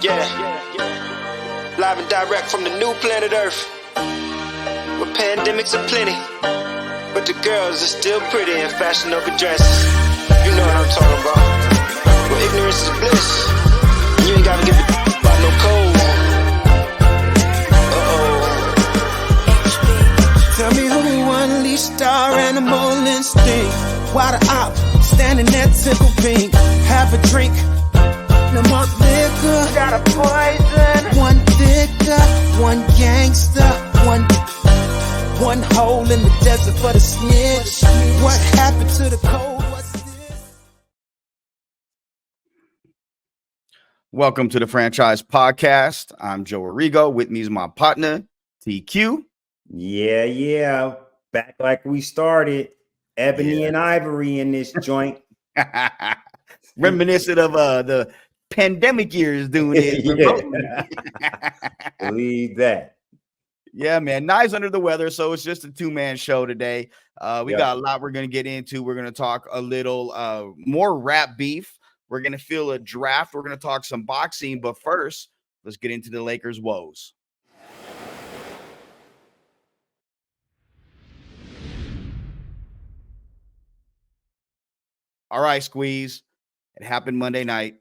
Yeah. Live and direct from the new planet Earth, where pandemics are plenty, but the girls are still pretty in fashionable dresses. You know what I'm talking about. Where ignorance is bliss, and you ain't gotta give a about no code. Tell me who unleashed our animal instinct. Why the op standing there tickle pink? Have a drink, no more liquor. Got a poison. One thicker, one gangster, one hole in the desert for the snitch. What happened to the cold? What's this? Welcome to the Franchise Podcast. I'm Joe Arrigo. With me is my partner, TQ. Yeah. Back like we started. Ebony and Ivory in this joint. Reminiscent of the pandemic years doing it. Believe that. Yeah, man. Nye's under the weather, so it's just a two-man show today. We got a lot we're going to get into. We're going to talk a little more rap beef. We're going to feel a draft. We're going to talk some boxing. But first, let's get into the Lakers' woes. All right, Squeeze. It happened Monday night.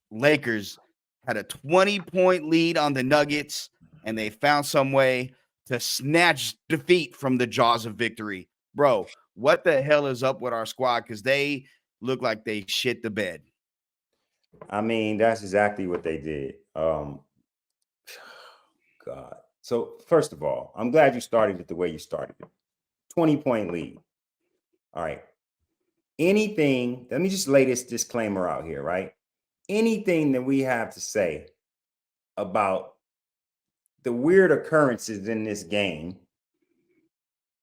Lakers had a 20-point lead on the Nuggets, and they found some way to snatch defeat from the jaws of victory. Bro, what the hell is up with our squad? Because they look like they shit the bed. I mean, that's exactly what they did. God. So, first of all, I'm glad you started it the way you started it. 20-point lead. All right. Anything, let me just lay this disclaimer out here, right? Anything that we have to say about the weird occurrences in this game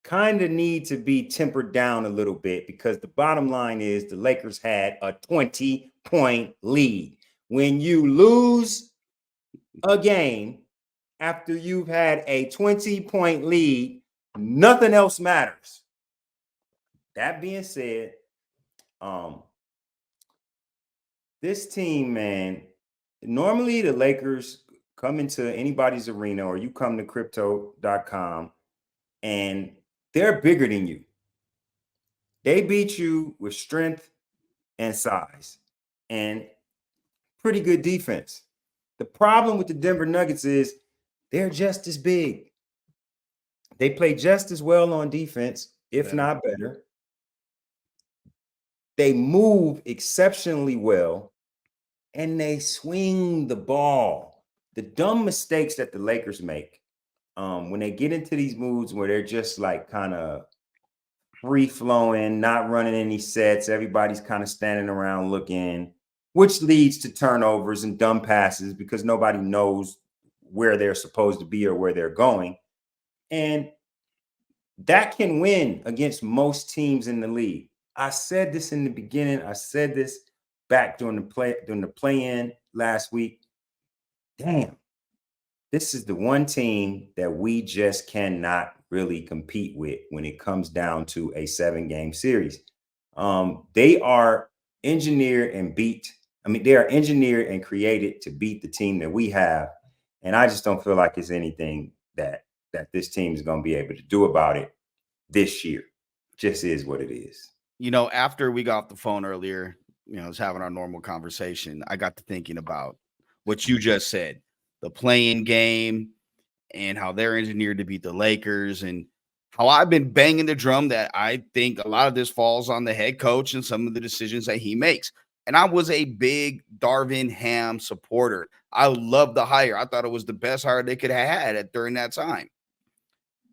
kind of need to be tempered down a little bit, because the bottom line is the Lakers had a 20-point lead. When you lose a game after you've had a 20-point lead, nothing else matters. That being said, this team, man, normally the Lakers come into anybody's arena, or you come to crypto.com, and they're bigger than you. They beat you with strength and size and pretty good defense. The problem with the Denver Nuggets is they're just as big. They play just as well on defense, if not better. They move exceptionally well, and they swing the ball. The dumb mistakes that the Lakers make when they get into these moods where they're just like kind of free-flowing, not running any sets, everybody's kind of standing around looking, which leads to turnovers and dumb passes because nobody knows where they're supposed to be or where they're going. And that can win against most teams in the league. I said this in the beginning. I said this back during the play-in last week. Damn, this is the one team that we just cannot really compete with when it comes down to a 7-game series. They are engineered and created to beat the team that we have. And I just don't feel like it's anything that this team is going to be able to do about it this year. Just is what it is. You know, after we got off the phone earlier, I was having our normal conversation. I got to thinking about what you just said, the play-in game and how they're engineered to beat the Lakers, and how I've been banging the drum that I think a lot of this falls on the head coach and some of the decisions that he makes. And I was a big Darvin Ham supporter. I loved the hire. I thought it was the best hire they could have had during that time.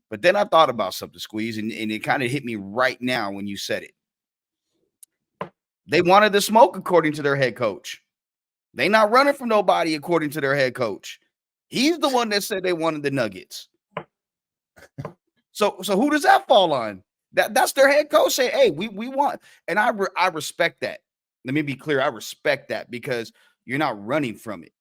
But then I thought about something, Squeeze, and it kind of hit me right now when you said it. They wanted the smoke, according to their head coach. They not running from nobody, according to their head coach. He's the one that said they wanted the Nuggets. So who does that fall on? That's their head coach saying, hey, we want. And I respect that. Let me be clear. I respect that, because you're not running from it.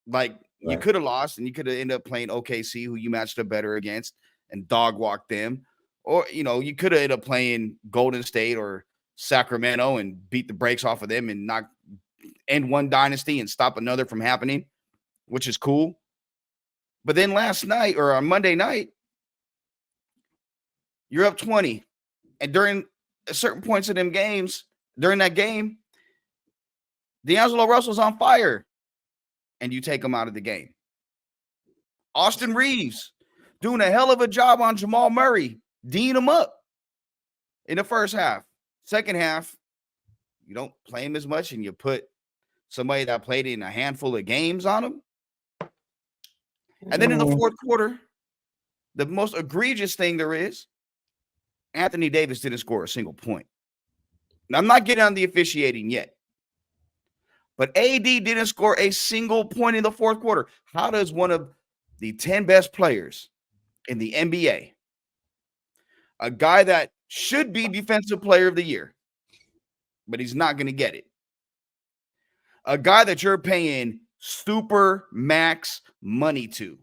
Like, right. You could have lost, and you could have ended up playing OKC, who you matched up better against, and dog walked them. Or, you could have ended up playing Golden State or Sacramento and beat the brakes off of them and end one dynasty and stop another from happening. which is cool. But then last night or on Monday night, you're up 20. And during certain points in them games, during that game, D'Angelo Russell's on fire. And you take him out of the game. Austin Reeves doing a hell of a job on Jamal Murray, D'ing him up in the first half. Second half, you don't play him as much and you put somebody that played in a handful of games on him. And then in the fourth quarter, the most egregious thing there is, Anthony Davis didn't score a single point. Now, I'm not getting on the officiating yet, but AD didn't score a single point in the fourth quarter. How does one of the 10 best players in the NBA, a guy that should be Defensive Player of the Year, but he's not going to get it, a guy that you're paying super max money to,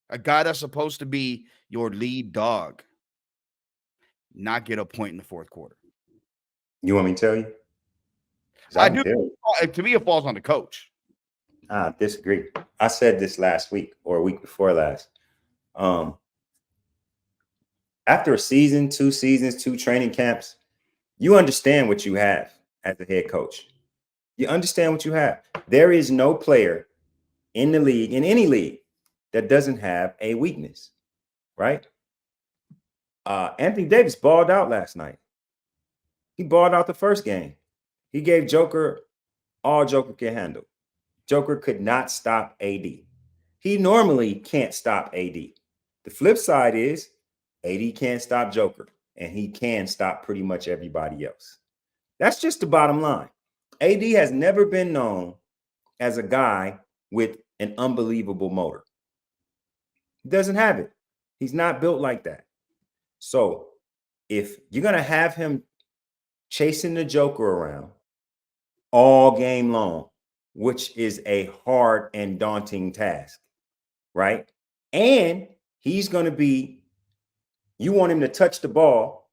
a guy that's supposed to be your lead dog, not get a point in the fourth quarter? You want me to tell you? I do. To me, it falls on the coach. I disagree. I said this last week or a week before last. After a season, 2 seasons, 2 training camps, you understand what you have as a head coach. You understand what you have. There is no player in the league, in any league, that doesn't have a weakness, right? Anthony Davis balled out last night. He balled out the first game. He gave Joker all Joker can handle. Joker could not stop AD. He normally can't stop AD. The flip side is AD can't stop Joker, and he can stop pretty much everybody else. That's just the bottom line. AD has never been known as a guy with an unbelievable motor. He doesn't have it. He's not built like that. So if you're going to have him chasing the Joker around all game long, which is a hard and daunting task, right? And he's going to be, you want him to touch the ball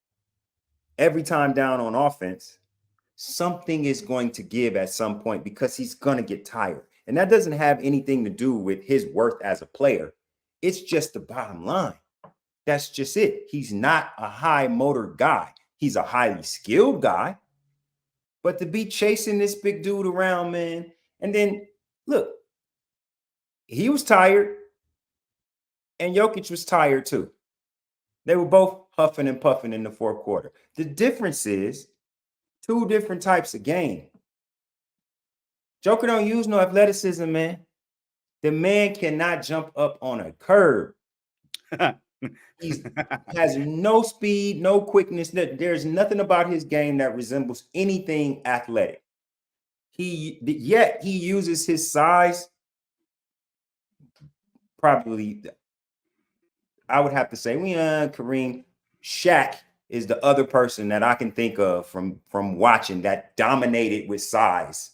every time down on offense, something is going to give at some point because he's going to get tired. And that doesn't have anything to do with his worth as a player. It's just the bottom line. That's just it. He's not a high motor guy. He's a highly skilled guy. But to be chasing this big dude around, man, and then look, he was tired and Jokic was tired too. They were both huffing and puffing in the fourth quarter. The difference is 2 different types of game. Joker don't use no athleticism, man. The man cannot jump up on a curb. He has no speed, no quickness. There's nothing about his game that resembles anything athletic. Yet he uses his size. Probably, I would have to say, Kareem, Shaq is the other person that I can think of from watching that dominated with size.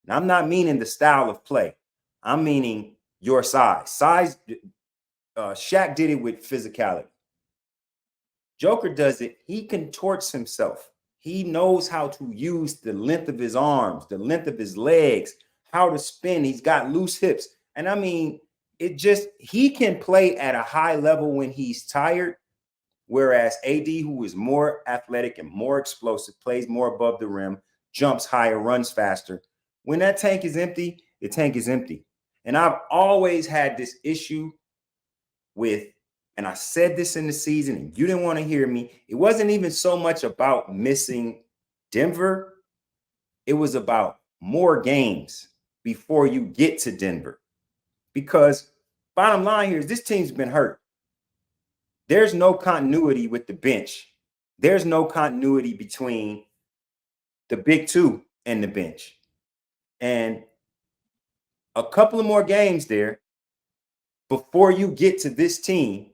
And I'm not meaning the style of play. I'm meaning your size. Shaq did it with physicality. Joker does it. He contorts himself. He knows how to use the length of his arms, the length of his legs, how to spin. He's got loose hips. And I mean, he can play at a high level when he's tired. Whereas AD, who is more athletic and more explosive, plays more above the rim, jumps higher, runs faster. When that tank is empty, the tank is empty. And I've always had this issue with, and I said this in the season, and you didn't want to hear me. It wasn't even so much about missing Denver. It was about more games before you get to Denver. Because bottom line here is this team's been hurt. There's no continuity with the bench. There's no continuity between the big 2 and the bench. And a couple of more games there before you get to this team,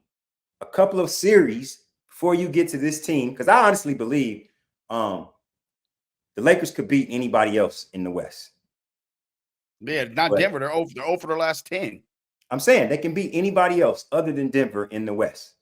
a couple of series before you get to this team, because I honestly believe the Lakers could beat anybody else in the West. Yeah, not but Denver. They're 0 for their last 10. I'm saying they can beat anybody else other than Denver in the West.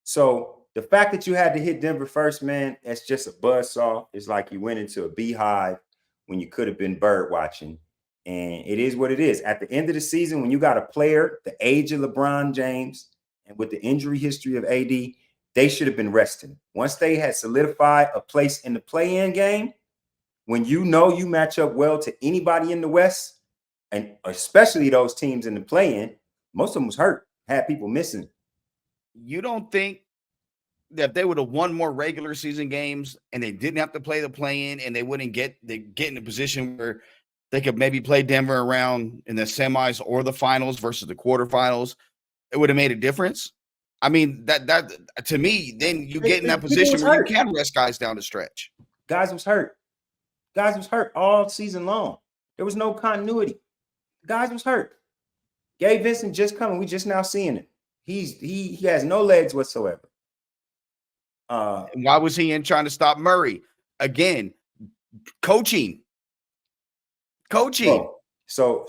So the fact that you had to hit Denver first, man, that's just a buzzsaw. It's like you went into a beehive when you could have been bird watching. And it is what it is. At the end of the season, when you got a player the age of LeBron James and with the injury history of AD, they should have been resting. Once they had solidified a place in the play-in game, when you know you match up well to anybody in the West, and especially those teams in the play-in, most of them was hurt, had people missing. You don't think that if they would have won more regular season games and they didn't have to play the play-in and they wouldn't get in a position where they could maybe play Denver around in the semis or the finals versus the quarterfinals, it would have made a difference? I mean, that to me, then you get in that position where you can rest guys down the stretch. Guys was hurt. Guys was hurt all season long. There was no continuity. Guys was hurt. Gabe Vincent just coming. We just now seeing it. He has no legs whatsoever. Why was he in trying to stop Murray? Again, coaching. So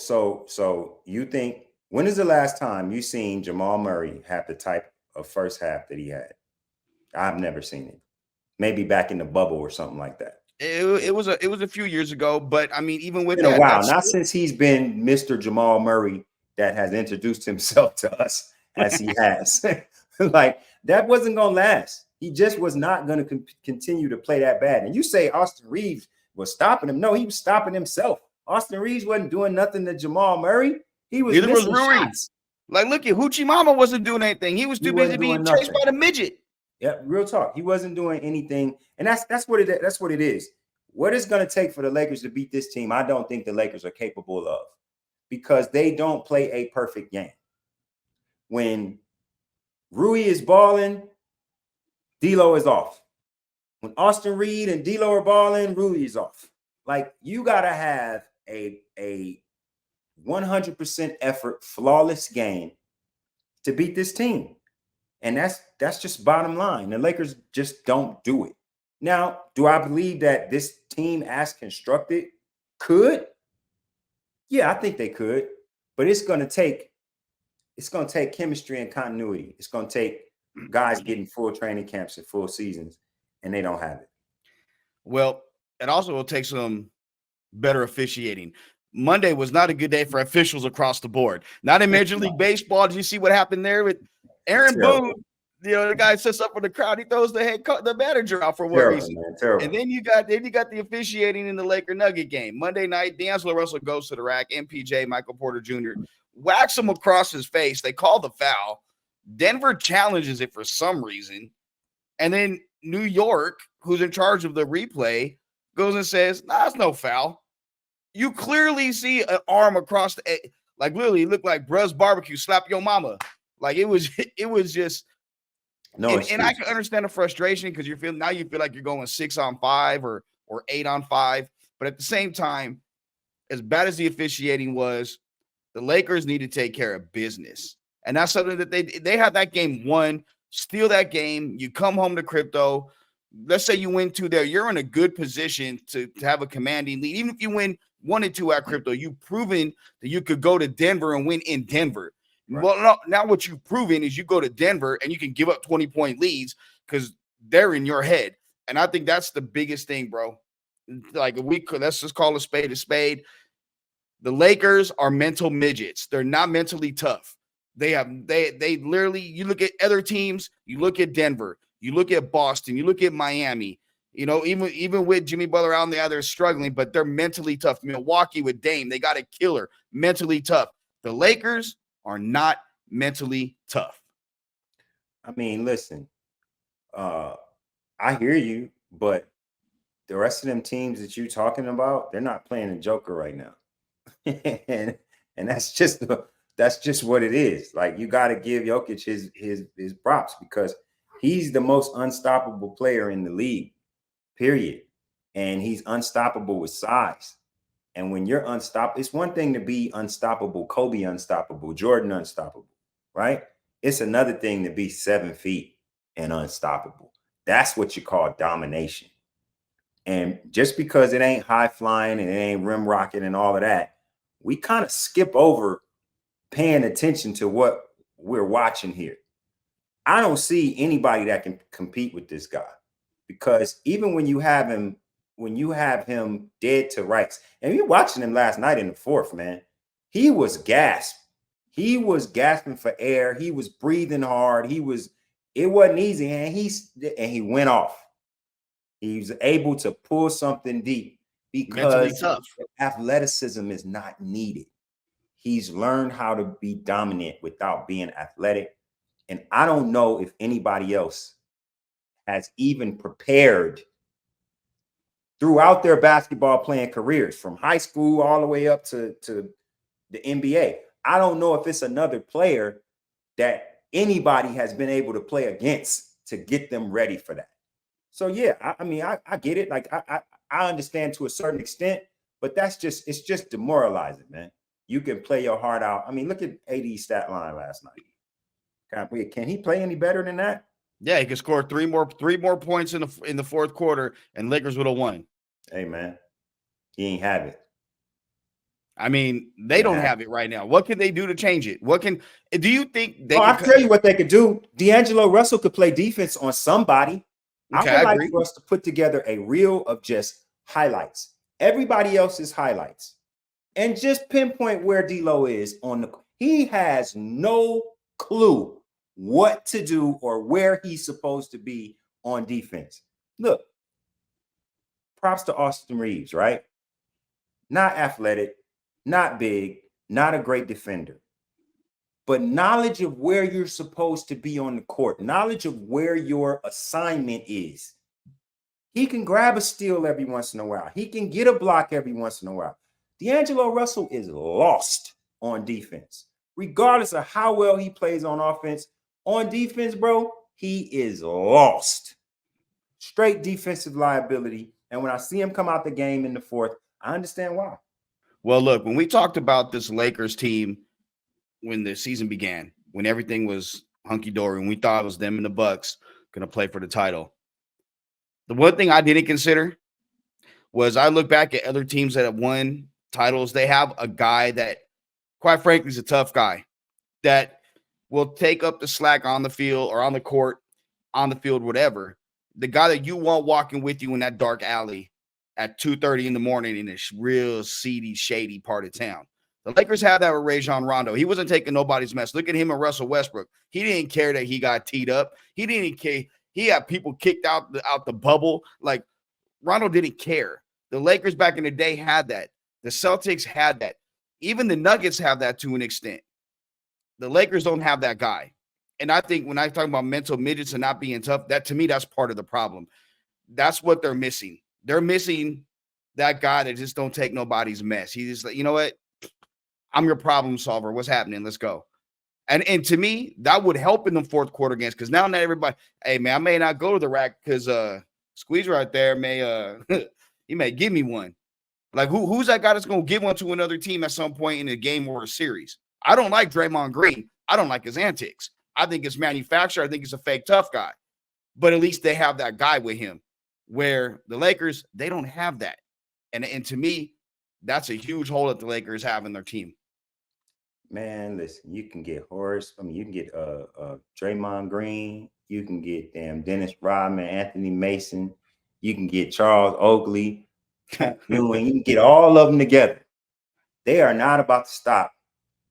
you think, when is the last time you seen Jamal Murray have the type of first half that he had? I've never seen it. Maybe back in the bubble or something like that. It was a few years ago, but I mean, even with that, a while, not since he's been Mr. Jamal Murray that has introduced himself to us as he has. Like, that wasn't gonna last. He just was not going to continue to play that bad. And you say Austin Reeves was stopping him. No, he was stopping himself. Austin Reeves wasn't doing nothing to Jamal Murray. He was missing shots. Like, look at Hoochie Mama wasn't doing anything. He was too busy being chased by the midget. Yeah, real talk. He wasn't doing anything. And that's what it is. What it's going to take for the Lakers to beat this team, I don't think the Lakers are capable of, because they don't play a perfect game. When Rui is balling, D'Lo is off. When Austin Reed and D'Lo are balling, Rui is off. Like, you got to have a 100% effort, flawless game to beat this team. And that's just bottom line. The Lakers just don't do it. Now, do I believe that this team, as constructed, could? Yeah, I think they could. But it's going to take chemistry and continuity. It's going to take guys getting full training camps and full seasons, and they don't have it. Well, it also will take some better officiating. Monday was not a good day for officials across the board. Not in Major League Baseball. Did you see what happened there with Aaron Boone? You know, the guy sits up for the crowd. He throws the manager out for one reason. And then you got the officiating in the Laker Nugget game. Monday night, D'Angelo Russell goes to the rack. MPJ, Michael Porter Jr., whacks him across his face. They call the foul. Denver challenges it for some reason. And then New York, who's in charge of the replay, goes and says, nah, it's no foul. You clearly see an arm across the, like, literally it looked like Bruh's Barbecue, slap your mama. Like, it was just, no. And I can understand the frustration, because you feel like you're going 6-on-5 or 8-on-5. But at the same time, as bad as the officiating was, the Lakers need to take care of business. And that's something that they have that game won, steal that game. You come home to crypto. Let's say you win 2 there. You're in a good position to have a commanding lead. Even if you win 1 and 2 at crypto, you've proven that you could go to Denver and win in Denver. Right. Well, now what you've proven is you go to Denver and you can give up 20-point leads because they're in your head. And I think that's the biggest thing, bro. Like, let's just call a spade a spade. The Lakers are mental midgets. They're not mentally tough. They literally, you look at other teams, you look at Denver, you look at Boston, you look at Miami, you know, even with Jimmy Butler out there, they're struggling, but they're mentally tough. Milwaukee with Dame, they got a killer, mentally tough. The Lakers are not mentally tough. I mean, listen, I hear you, but the rest of them teams that you're talking about, they're not playing a joker right now. and that's just what it is. Like, you got to give Jokic his props, because he's the most unstoppable player in the league, period. And he's unstoppable with size. And when you're unstoppable, it's one thing to be unstoppable, Kobe unstoppable, Jordan unstoppable, right? It's another thing to be 7 feet and unstoppable. That's what you call domination. And just because it ain't high flying and it ain't rim rocking and all of that, we kind of skip over paying attention to what we're watching here. I don't see anybody that can compete with this guy, because even when you have him when you have him dead to rights, and you're watching him last night in the fourth, man, he was gasped. He was gasping for air. He was breathing hard. It wasn't easy, and he went off. He was able to pull something deep Mentally because tough. athleticism is not needed. He's learned how to be dominant without being athletic. And I don't know if anybody else has even prepared throughout their basketball playing careers, from high school all the way up to the NBA. I don't know if it's another player that anybody has been able to play against to get them ready for that. So yeah, I get it. Like I understand to a certain extent, but it's just demoralizing, man. You can play your heart out. I mean, look at AD's stat line last night. Can he play any better than that? Yeah, he could score three more points in the fourth quarter, and Lakers would have won. Hey, man, he ain't have it. I mean, they don't have it right now. What can they do to change it? Do you think they I'll tell you what they could do. D'Angelo Russell could play defense on somebody. Okay, I would like for us to put together a reel of just highlights, everybody else's highlights, and just pinpoint where D'Lo is on the. He has no clue what to do or where he's supposed to be on defense. Look, props to Austin Reeves, right? Not athletic, not big, not a great defender, but knowledge of where you're supposed to be on the court, knowledge of where your assignment is. He can grab a steal every once in a while. He can get a block every once in a while. D'Angelo Russell is lost on defense. Regardless of how well he plays on offense, on defense, bro, he is lost. Straight defensive liability. And when I see him come out the game in the fourth, I understand why. Well, look, when we talked about this Lakers team when the season began, when everything was hunky-dory, and we thought it was them and the Bucks going to play for the title, the one thing I didn't consider was I look back at other teams that have won titles. They have a guy that, quite frankly, is a tough guy that will take up the slack on the field or on the court, on the field, whatever. The guy that you want walking with you in that dark alley at 2:30 in the morning in this real seedy, shady part of town. The Lakers have that with Rajon Rondo. He wasn't taking nobody's mess. Look at him and Russell Westbrook. He didn't care that he got teed up. He didn't care. He had people kicked out the bubble. Like, Rondo didn't care. The Lakers back in the day had that. The Celtics had that. Even the Nuggets have that to an extent. The Lakers don't have that guy. And I think when I talk about mental midgets and not being tough, that to me, that's part of the problem. That's what they're missing. They're missing that guy that just don't take nobody's mess. He's just like, you know what? I'm your problem solver. What's happening? Let's go. And to me, that would help in the fourth quarter games, because now not everybody, hey, man, I may not go to the rack because Squeeze right there may he may give me one. Like, who's that guy that's going to give one to another team at some point in a game or a series? I don't like Draymond Green. I don't like his antics. I think it's manufactured. I think he's a fake tough guy. But at least they have that guy with him, where the Lakers, they don't have that. And to me, that's a huge hole that the Lakers have in their team. Man, listen, you can get Horace. I mean, you can get Draymond Green. You can get Dennis Rodman, Anthony Mason. You can get Charles Oakley. You can get all of them together. They are not about to stop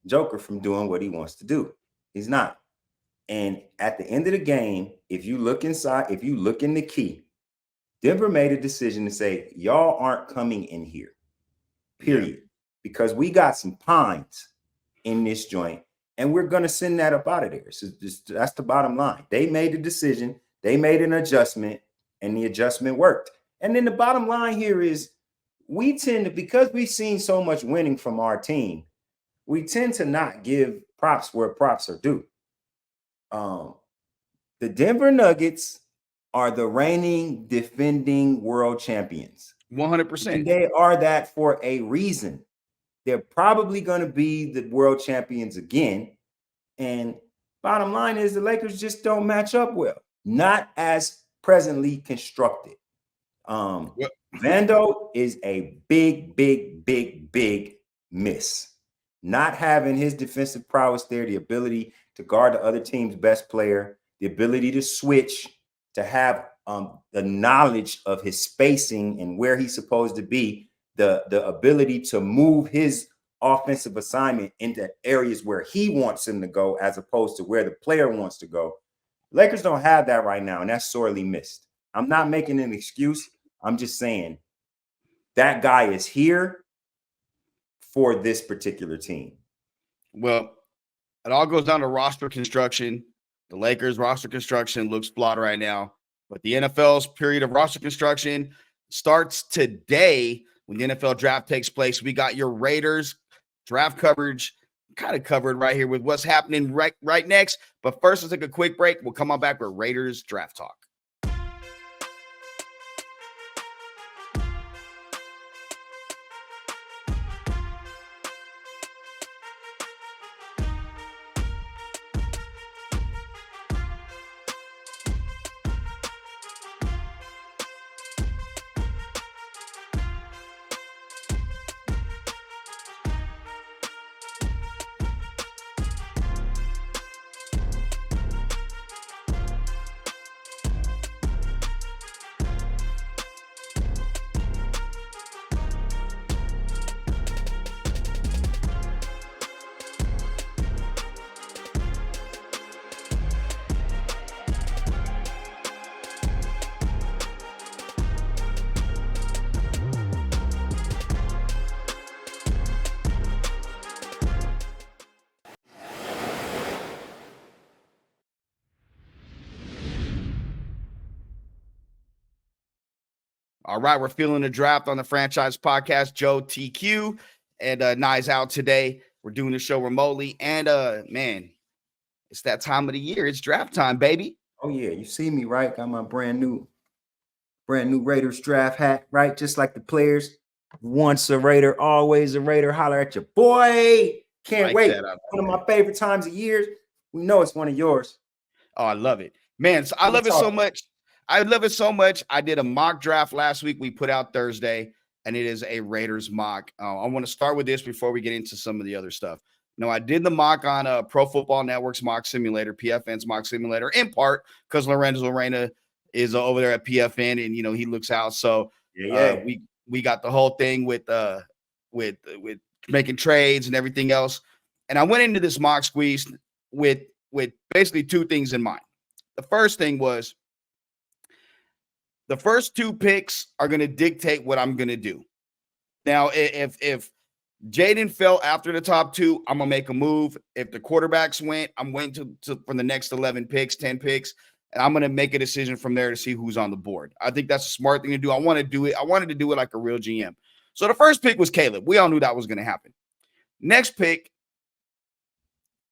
Joker from doing what he wants to do. He's not. And at the end of the game, if you look inside, if you look in the key, Denver made a decision to say, y'all aren't coming in here, period. Because we got some pines in this joint, and we're going to send that up out of there. So that's the bottom line. They made a decision. They made an adjustment, and the adjustment worked. And then the bottom line here is we tend to, because we've seen so much winning from our team, we tend to not give props where props are due. The Denver Nuggets are the reigning defending world champions. 100%. And they are that for a reason. They're probably going to be the world champions again. And bottom line is the Lakers just don't match up well. Not as presently constructed. Vando is a big miss. Not having his defensive prowess there, the ability to guard the other team's best player, the ability to switch, to have the knowledge of his spacing and where he's supposed to be, the ability to move his offensive assignment into areas where he wants him to go as opposed to where the player wants to go. Lakers don't have that right now, and that's sorely missed. I'm not making an excuse. I'm just saying that guy is here for this particular team. Well, it all goes down to roster construction. The Lakers roster construction looks flawed right now, but the NFL's period of roster construction starts today when the NFL draft takes place. We got your Raiders draft coverage kind of covered right here with what's happening right next. But first, let's take a quick break. We'll come on back with Raiders draft talk. All right, we're feeling the draft on the Franchise Podcast. Joe TQ and Nye's out today. We're doing the show remotely, and man, it's that time of the year. It's draft time, baby. Oh yeah, you see me, right? Got my brand new Raiders draft hat, right? Just like the players. Once a Raider, always a Raider. Holler at your boy. Can't wait. One of my favorite times of years. We know it's one of yours. Oh, I love it, man. So I love it so much. I love it so much. I did a mock draft last week. We put out Thursday, and it is a Raiders mock. I want to start with this before we get into some of the other stuff. No, I did the mock on Pro Football Network's mock simulator, PFN's mock simulator, in part because Lorenzo Reina is over there at PFN, and he looks out. So we got the whole thing with making trades and everything else. And I went into this mock squeeze with basically two things in mind. The first thing was, the first two picks are going to dictate what I'm going to do. Now, if Jaden fell after the top two, I'm going to make a move. If the quarterbacks went, I'm waiting for the next 11 picks, 10 picks, and I'm going to make a decision from there to see who's on the board. I think that's a smart thing to do. I want to do it. I wanted to do it like a real GM. So the first pick was Caleb. We all knew that was going to happen. Next pick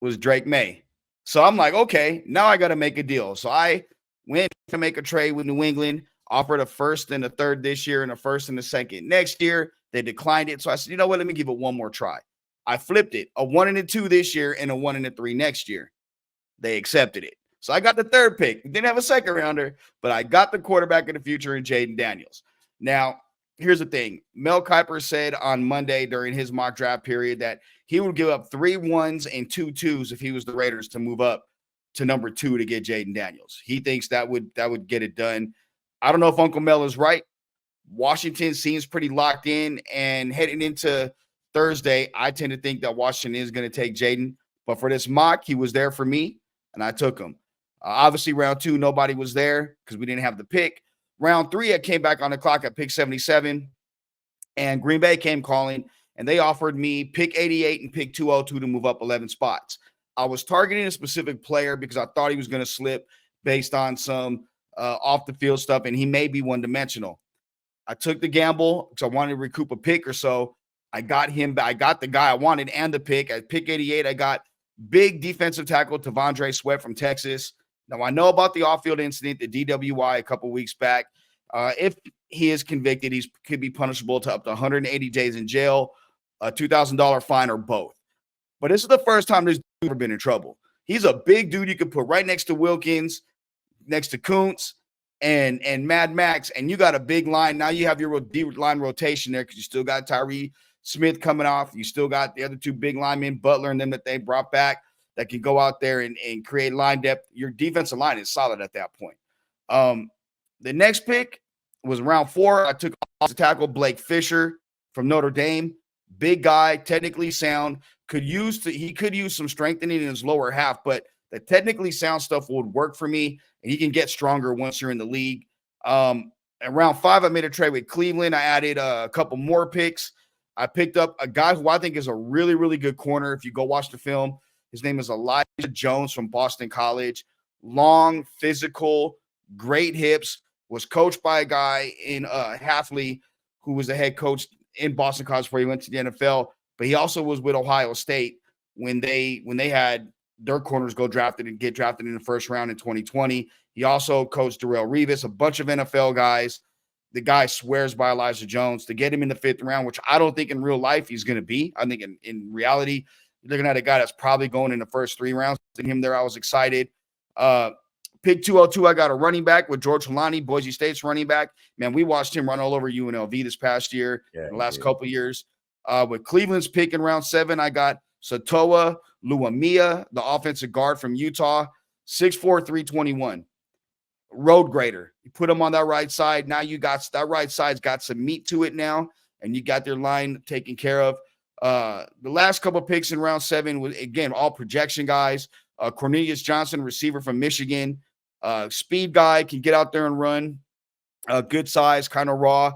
was Drake May. So I'm like, okay, now I got to make a deal. So I went to make a trade with New England, offered a first and a third this year and a first and a second next year. They declined it. So I said, you know what? Let me give it one more try. I flipped it, a 1 and a 2 this year and a 1 and a 3 next year. They accepted it. So I got the third pick. We didn't have a second rounder, but I got the quarterback of the future in Jaden Daniels. Now, here's the thing. Mel Kiper said on Monday during his mock draft period that he would give up 3 1s and 2 2s if he was the Raiders to move up to number 2 to get Jaden Daniels. He thinks that would get it done. I don't know if Uncle Mel is right. Washington seems pretty locked in, and heading into Thursday, I tend to think that Washington is going to take Jaden. But for this mock, he was there for me, and I took him. Obviously, round 2, nobody was there because we didn't have the pick. Round 3, I came back on the clock at pick 77, and Green Bay came calling, and they offered me pick 88 and pick 202 to move up 11 spots. I was targeting a specific player because I thought he was going to slip based on some off the field stuff, and he may be one-dimensional. I took the gamble because I wanted to recoup a pick or so. I got him. I got the guy I wanted and the pick. At pick 88, I got big defensive tackle T'Vondre Sweat from Texas. Now, I know about the off-field incident, the DWI a couple weeks back. If he is convicted, he could be punishable to up to 180 days in jail, a $2,000 fine, or both. But this is the first time this dude's ever been in trouble. He's a big dude you could put right next to Wilkins, next to Kuntz and Mad Max, and you got a big line. Now you have your line rotation there because you still got Tyree Smith coming off. You still got the other 2 big linemen, Butler and them that they brought back that can go out there and create line depth. Your defensive line is solid at that point. The next pick was round 4. I took offensive tackle Blake Fisher from Notre Dame. Big guy, technically sound. He could use some strengthening in his lower half, but the technically sound stuff would work for me, and he can get stronger once you're in the league. At round 5, I made a trade with Cleveland. I added a couple more picks. I picked up a guy who I think is a really, really good corner. If you go watch the film, his name is Elijah Jones from Boston College. Long, physical, great hips. Was coached by a guy in Halfley, who was the head coach in Boston College before he went to the NFL. But he also was with Ohio State when they had their corners get drafted in the first round in 2020. He also coached Darrelle Revis, a bunch of NFL guys. The guy swears by Elijah Jones. To get him in the 5th round, which I don't think in real life he's going to be. I think in reality, you're looking at a guy that's probably going in the first 3 rounds. And him there, I was excited. Pick 202, I got a running back with George Holani, Boise State's running back. Man, we watched him run all over UNLV this past year, the last couple of years. With Cleveland's pick in round 7, I got Satoa Luamia, the offensive guard from Utah, 6'4", 321. Road grader. You put him on that right side. Now you got that right side's got some meat to it now, and you got their line taken care of. The last couple of picks in round 7 was, again, all projection guys. Cornelius Johnson, receiver from Michigan. Speed guy, can get out there and run. Good size, kind of raw.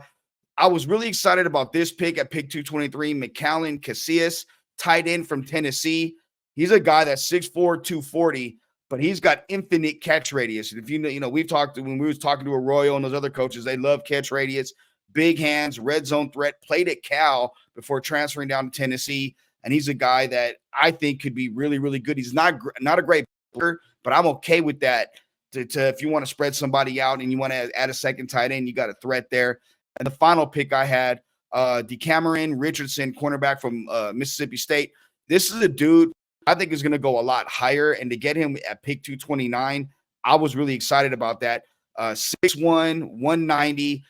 I was really excited about this pick at pick 223, McCallan Casillas, tight end from Tennessee. He's a guy that's 6'4", 240, but he's got infinite catch radius. And if you know, we've talked when we was talking to Arroyo and those other coaches, they love catch radius, big hands, red zone threat, played at Cal before transferring down to Tennessee. And he's a guy that I think could be really, really good. He's not a great player, but I'm okay with that. To if you want to spread somebody out and you want to add a second tight end, you got a threat there. And the final pick I had, DeCameron Richardson, cornerback from Mississippi State. This is a dude I think is going to go a lot higher. And to get him at pick 229, I was really excited about that. 6'1", 190,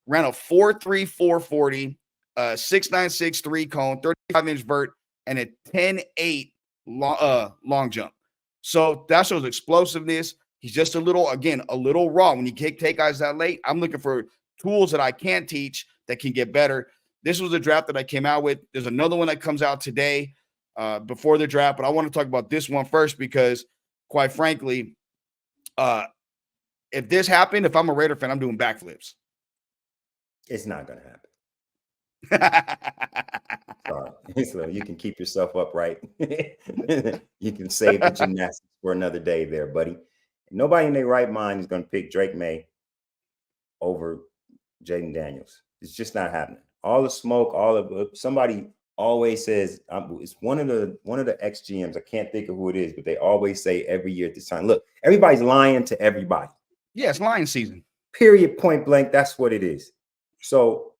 ran a 4.3, 440, 6.96 3-cone, 35-inch vert, and a 10.8 long jump. So that shows explosiveness. He's just a little raw. When you take guys that late, I'm looking for tools that I can't teach that can get better. This was a draft that I came out with. There's another one that comes out today before the draft, but I want to talk about this one first because, quite frankly, if this happened, if I'm a Raider fan, I'm doing backflips. It's not going to happen. Sorry. So you can keep yourself upright. You can save the gymnastics for another day there, buddy. Nobody in their right mind is going to pick Drake May over Jaden Daniels. It's just not happening. All the smoke, somebody always says, it's one of the ex-GMs. I can't think of who it is, but they always say every year at this time, look, everybody's lying to everybody. Yeah, it's lying season. Period, point blank. That's what it is. So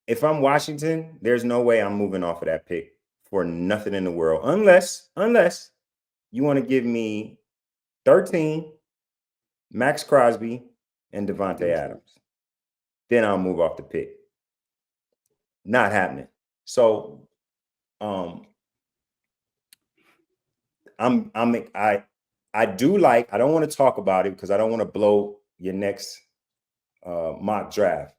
if I'm Washington, there's no way I'm moving off of that pick for nothing in the world. Unless you want to give me 13, Max Crosby, and Devontae Adams. Then I'll move off the pick. Not happening. So I do like, I don't want to talk about it because I don't want to blow your next mock draft.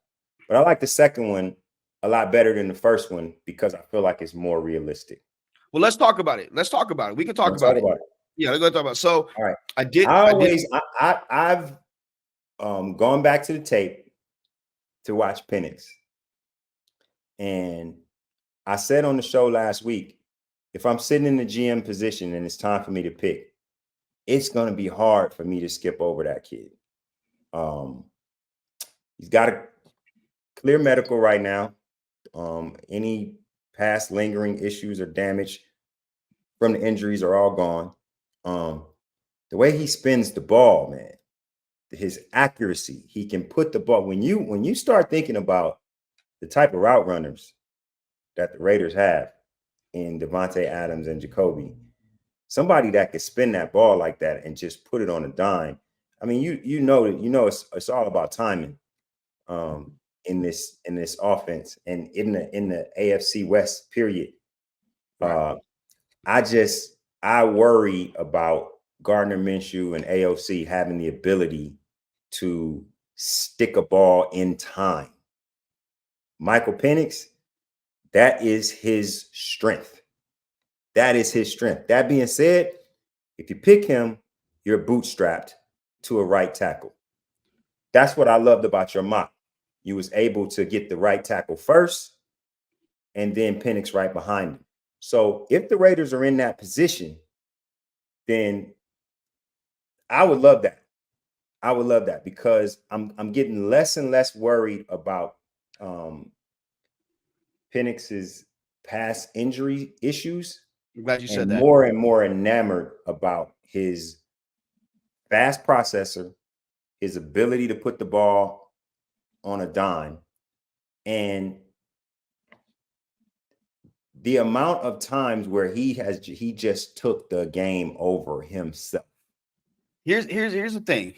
But I like the second one a lot better than the first one because I feel like it's more realistic. Well, let's talk about it. We can talk about it. Yeah, let's go talk about it. So, all right. I've gone back to the tape to watch Penix. And I said on the show last week, if I'm sitting in the GM position and it's time for me to pick, it's going to be hard for me to skip over that kid. He's got a clear medical right now. Any past lingering issues or damage from the injuries are all gone. The way he spins the ball, man, his accuracy, he can put the ball. When you start thinking about the type of route runners that the Raiders have in Devontae Adams and Jacoby, somebody that could spin that ball like that and just put it on a dime. I mean, you know it's all about timing in this offense and in the AFC West period. I worry about Gardner Minshew and AOC having the ability to stick a ball in time. Michael Penix, that is his strength. That is his strength. That being said, if you pick him, you're bootstrapped to a right tackle. That's what I loved about your mock. You was able to get the right tackle first and then Penix right behind him. So if the Raiders are in that position, then I would love that. I would love that because I'm getting less and less worried about Penix's past injury issues. I'm glad you said And that. more and more enamored about his fast processor, his ability to put the ball on a dime, and the amount of times where he just took the game over himself. Here's the thing.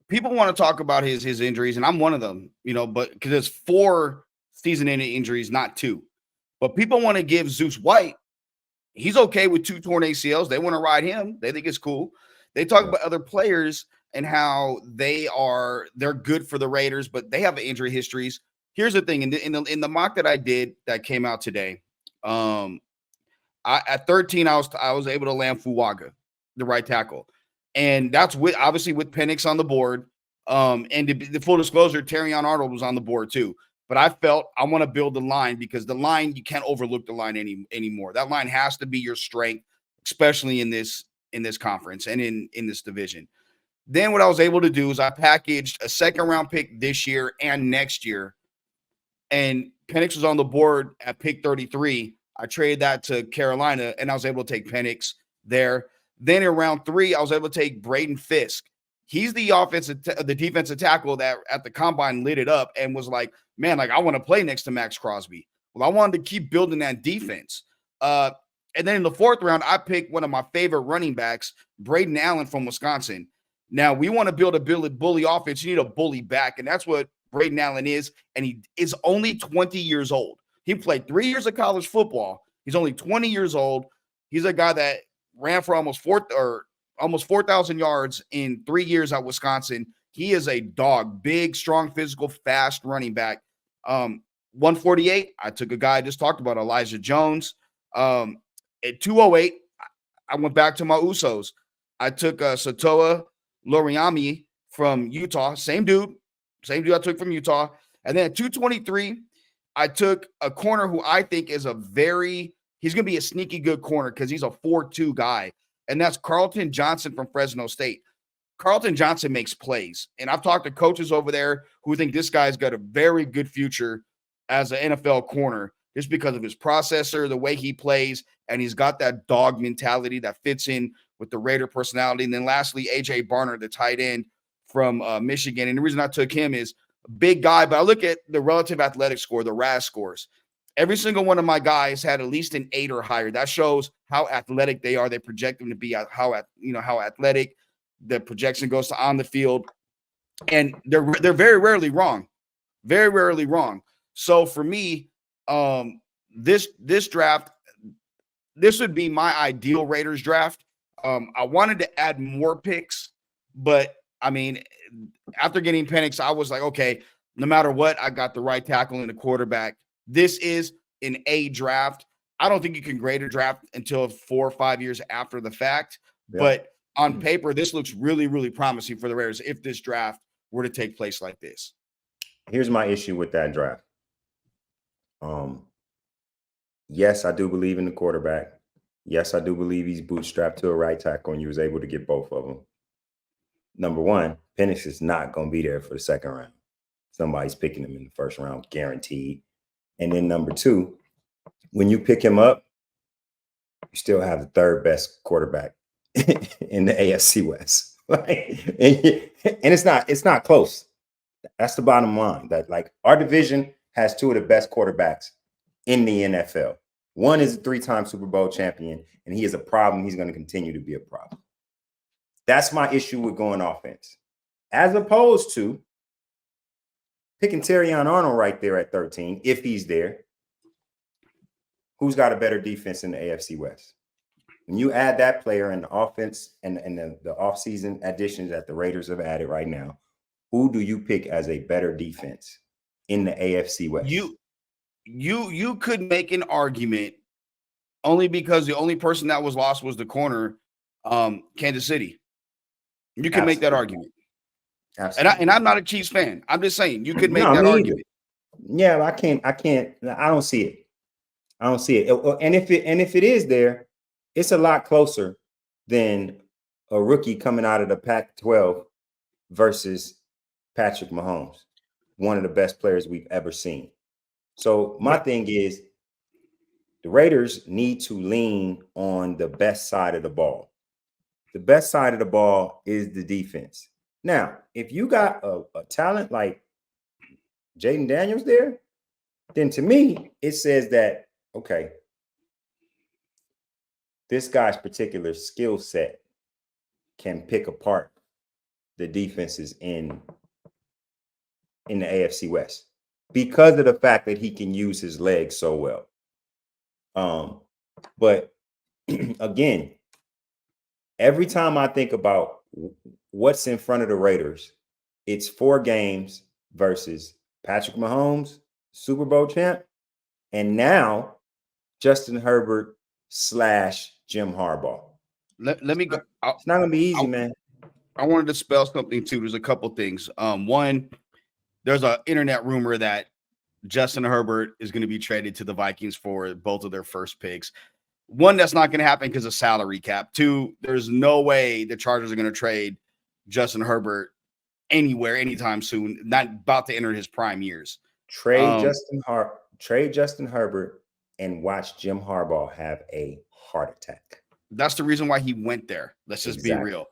People want to talk about his injuries, and I'm one of them, but because it's 4 season-ending injuries, not 2. But people want to give Zeus White. He's okay with 2 torn ACLs. They want to ride him. They think it's cool. They talk about other players and how they're good for the Raiders, but they have injury histories. Here's the thing: in the mock that I did that came out today, at 13 I was able to land Fuaga, the right tackle, and that's obviously with Penix on the board. And the full disclosure, Terrion Arnold was on the board too. But I felt I want to build the line because the line, you can't overlook the line anymore. That line has to be your strength, especially in this conference and in this division. Then what I was able to do is I packaged a 2nd-round pick this year and next year. And Penix was on the board at pick 33. I traded that to Carolina, and I was able to take Penix there. Then in round 3, I was able to take Braden Fisk. He's the defensive tackle that at the combine lit it up and was like, man, I want to play next to Max Crosby. Well, I wanted to keep building that defense. And then in the 4th round, I picked one of my favorite running backs, Braden Allen from Wisconsin. Now, we want to build a bully offense. You need a bully back, and that's what Braden Allen is, and he is only 20 years old. He played 3 years of college football. He's only 20 years old. He's a guy that ran for almost 4,000 yards in 3 years at Wisconsin. He is a dog, big, strong, physical, fast running back. 148, I took a guy I just talked about, Elijah Jones. At 208, I went back to my Usos. I took Satoa Loriami from Utah. Same dude I took from Utah. And then at 223, I took a corner who I think is he's going to be a sneaky good corner because he's a 4-2 guy. And that's Carlton Johnson from Fresno State. Carlton Johnson makes plays. And I've talked to coaches over there who think this guy's got a very good future as an NFL corner just because of his processor, the way he plays, and he's got that dog mentality that fits in with the Raider personality. And then lastly, A.J. Barner, the tight end from Michigan. And the reason I took him is a big guy, but I look at the relative athletic score, the RAS scores. Every single one of my guys had at least an 8 or higher. That shows how athletic they are. They project them to be how athletic. The projection goes to on the field, and they're very rarely wrong. Very rarely wrong. So for me, this draft, this would be my ideal Raiders draft. I wanted to add more picks, but I mean, after getting Penix, I was like, okay, no matter what, I got the right tackle and the quarterback. This is an A draft. I don't think you can grade a draft until 4 or 5 years after the fact, but on paper, this looks really, really promising for the Raiders if this draft were to take place like this. Here's my issue with that draft. Yes, I do believe in the quarterback. Yes, I do believe he's bootstrapped to a right tackle, and you was able to get both of them. Number one, Penix is not going to be there for the 2nd round. Somebody's picking him in the 1st round, guaranteed. And then number 2, when you pick him up, you still have the 3rd best quarterback in the AFC West. And it's not close. That's the bottom line. That our division has 2 of the best quarterbacks in the NFL. One is a 3-time Super Bowl champion, and he is a problem. He's going to continue to be a problem. That's my issue with going offense. As opposed to picking Terrion Arnold right there at 13, if he's there. Who's got a better defense in the AFC West? when you add that player in the offense and the offseason additions that the Raiders have added right now, who do you pick as a better defense in the AFC West? You could make an argument only because the only person that was lost was the corner, Kansas City. You can make that argument. Absolutely. And I'm not a Chiefs fan. I'm just saying you could make No, that me argument. Either. Yeah, I can't. I don't see it. I don't see it. And if it is there, it's a lot closer than a rookie coming out of the Pac-12 versus Patrick Mahomes, one of the best players we've ever seen. So my thing is, the Raiders need to lean on the best side of the ball. The best side of the ball is the defense. Now, if you got a talent like Jaden Daniels there, then to me, it says that, okay, this guy's particular skill set can pick apart the defenses in the AFC West because of the fact that he can use his legs so well. But again, every time I think about what's in front of the Raiders, it's 4 games versus Patrick Mahomes, Super Bowl champ, and now Justin Herbert / Jim Harbaugh. Let me go. It's not going to be easy, man. I wanted to spell something too. There's a couple things. One, there's an internet rumor that Justin Herbert is going to be traded to the Vikings for both of their first picks. One, that's not going to happen because of salary cap. 2, there's no way the Chargers are going to trade Justin Herbert anywhere anytime soon. Not about to enter his prime years. Trade Justin Herbert and watch Jim Harbaugh have a heart attack. That's the reason why he went there. Let's just be real.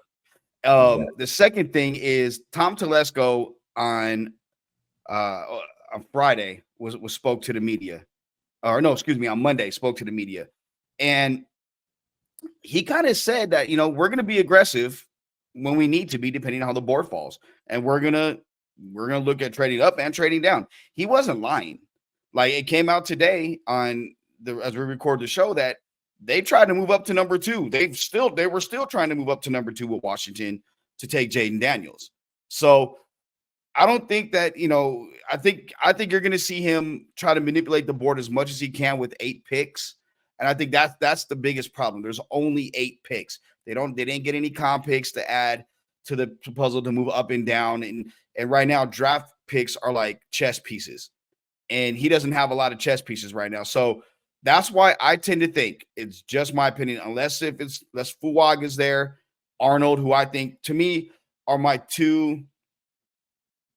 Exactly. The second thing is Tom Telesco on Friday was spoke to the media, or no, excuse me, on Monday spoke to the media, and he kind of said that, you know, we're going to be aggressive when we need to be, depending on how the board falls, and we're gonna look at trading up and trading down. He wasn't lying. Like, it came out today as we record the show that they tried to move up to number 2. They were still trying to move up to number 2 with Washington to take Jaden Daniels. So I don't think that, you know, I think you're going to see him try to manipulate the board as much as he can with 8 picks. And I think that's the biggest problem. There's only 8 picks. They didn't get any comp picks to add to the puzzle to move up and down. And right now draft picks are like chess pieces. And he doesn't have a lot of chess pieces right now. So that's why I tend to think, it's just my opinion, unless Fuwag is there, Arnold, who I think to me are my 2.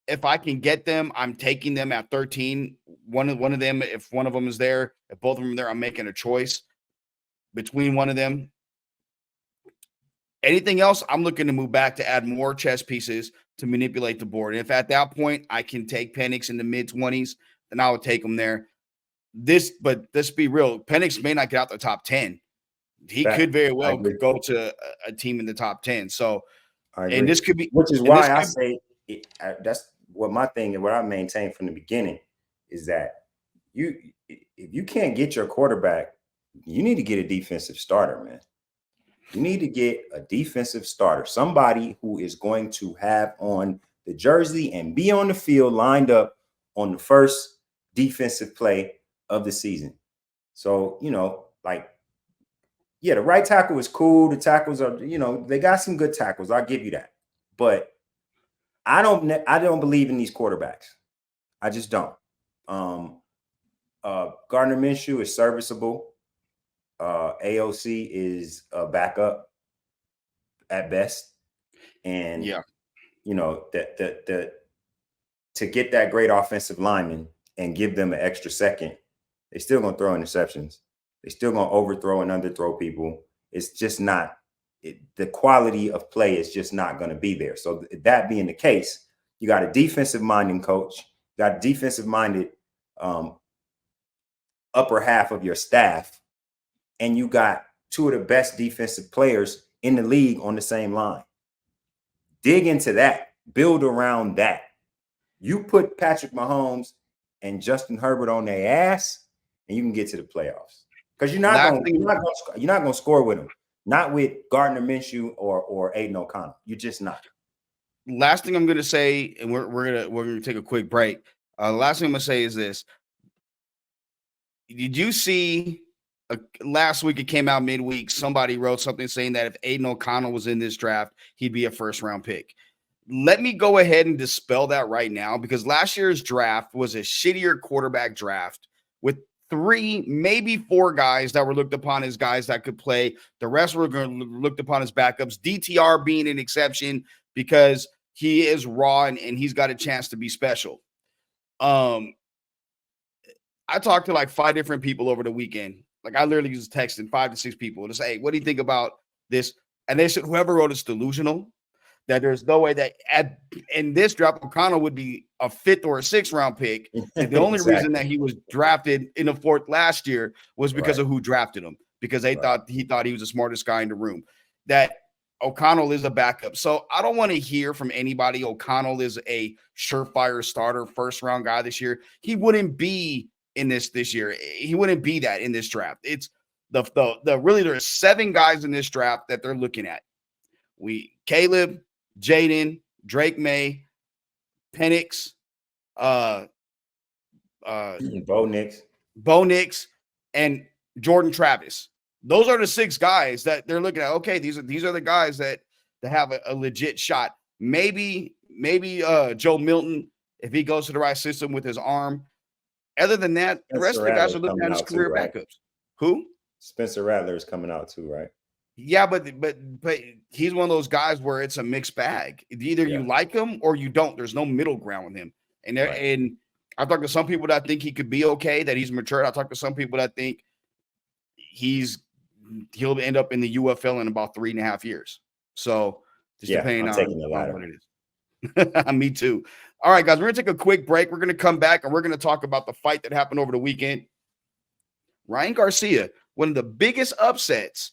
If I can get them, I'm taking them at 13. One of them, if one of them is there, if both of them are there, I'm making a choice between one of them. Anything else, I'm looking to move back to add more chess pieces to manipulate the board. And if at that point I can take Penix in the mid-20s, then I would take him there. But let's be real, Penix may not get out the top 10. He could very well go to a team in the top 10. So, and this could be, which is why I say that's what my thing and what I maintain from the beginning is that if you can't get your quarterback, you need to get a defensive starter, man. You need to get a defensive starter, somebody who is going to have on the jersey and be on the field lined up on the first defensive play of the season. So, you know, like, yeah, the right tackle is cool. The tackles are, you know, they got some good tackles. I'll give you that. But I don't believe in these quarterbacks. I just don't. Gardner Minshew is serviceable. AOC is a backup at best. And, yeah, you know, to get that great offensive lineman and give them an extra second, they're still going to throw interceptions. They're still going to overthrow and underthrow people. It's just not the quality of play is just not going to be there. So that being the case, you got a defensive-minded coach, you got a defensive-minded upper half of your staff, and you got 2 of the best defensive players in the league on the same line. Dig into that. Build around that. You put Patrick Mahomes and Justin Herbert on their ass, and you can get to the playoffs. Because you're not going to score with them. Not with Gardner Minshew or Aiden O'Connell. You're just not. Last thing I'm going to say, and we're gonna take a quick break. Last thing I'm going to say is this: did you see last week? It came out midweek. Somebody wrote something saying that if Aiden O'Connell was in this draft, he'd be a first-round pick. Let me go ahead and dispel that right now, because last year's draft was a shittier quarterback draft with 3, maybe 4 guys that were looked upon as guys that could play. The rest were looked upon as backups. DTR being an exception because he is raw and he's got a chance to be special. I talked to like 5 different people over the weekend. Like I literally was texting 5 to 6 people to say, hey, what do you think about this? And they said, whoever wrote it's delusional, that there's no way that in this draft, O'Connell would be a 5th or a 6th round pick. And the only reason that he was drafted in the 4th last year was because of who drafted him, because they thought he was the smartest guy in the room. That O'Connell is a backup. So I don't want to hear from anybody O'Connell is a surefire starter, 1st round guy this year. He wouldn't be in this year. He wouldn't be that in this draft. It's really there's 7 guys in this draft that they're looking at. Caleb, Jaden, Drake May, Penix, Bo Nix, and Jordan Travis. Those are the 6 guys that they're looking at. Okay, these are the guys that have a legit shot. Maybe Joe Milton, if he goes to the right system with his arm. Other than that, the rest of the guys are looking at his career backups. Who? Spencer Rattler is coming out too, right? Yeah, but he's one of those guys where it's a mixed bag. Either you like him or you don't. There's no middle ground with him. And and I've talked to some people that think he could be okay, that he's matured. I talked to some people that think he'll end up in the UFL in about 3.5 years. So just depending on what it is. Me too. All right, guys, we're gonna take a quick break. We're gonna come back and we're gonna talk about the fight that happened over the weekend. Ryan Garcia, one of the biggest upsets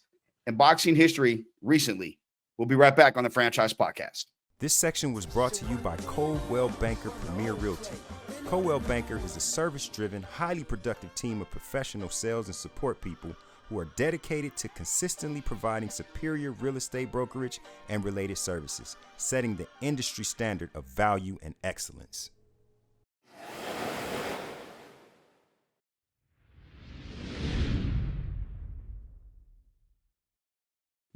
in boxing history recently. We'll be right back on the Franchise Podcast. This section was brought to you by Coldwell Banker Premier Realty. Coldwell Banker is a service-driven, highly productive team of professional sales and support people who are dedicated to consistently providing superior real estate brokerage and related services, setting the industry standard of value and excellence.